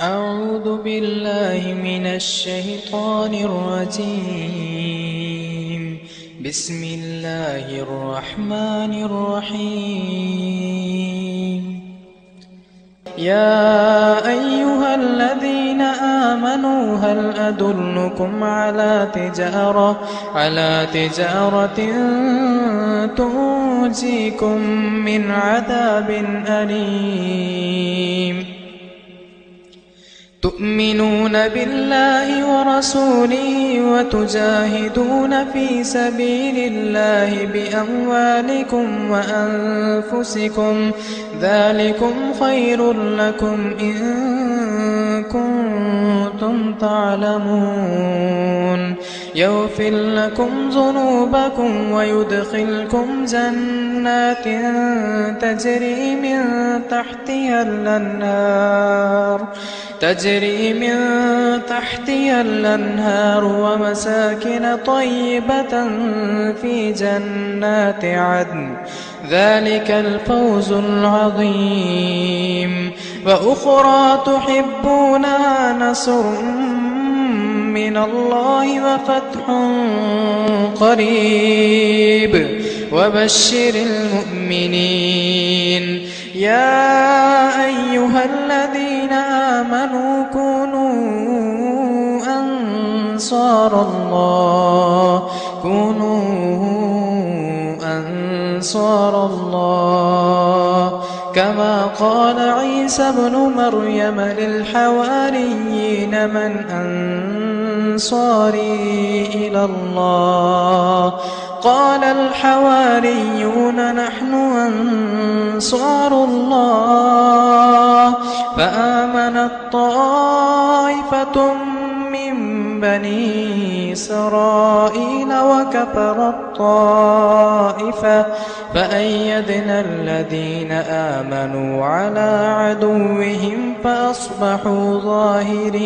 أعوذ بالله من الشيطان الرجيم. بسم الله الرحمن الرحيم. يا أيها الذين آمنوا هل أدلكم على تجارة تنجيكم من عذاب أليم. تؤمنون بالله ورسوله وتجاهدون في سبيل الله بأموالكم وأنفسكم ذلكم خير لكم إن كنتم تعلمون. يغفر لكم ذنوبكم ويدخلكم جنات تجري من تحتها الأنهار ومساكن طيبة في جنات عدن ذلك الفوز العظيم. وأخرى تحبونها نصر من الله وفتح قريب وبشر المؤمنين. يا أيها الذين آمنوا كونوا أنصار الله كما قال عيسى ابن مريم للحواريين من أنصاري إلى الله قال الحواريون نحن أنصار الله. فآمنت طائفة من بني إسرائيل وكفرت طائفة فأيدنا الذين آمنوا على عدوهم فأصبحوا ظاهرين.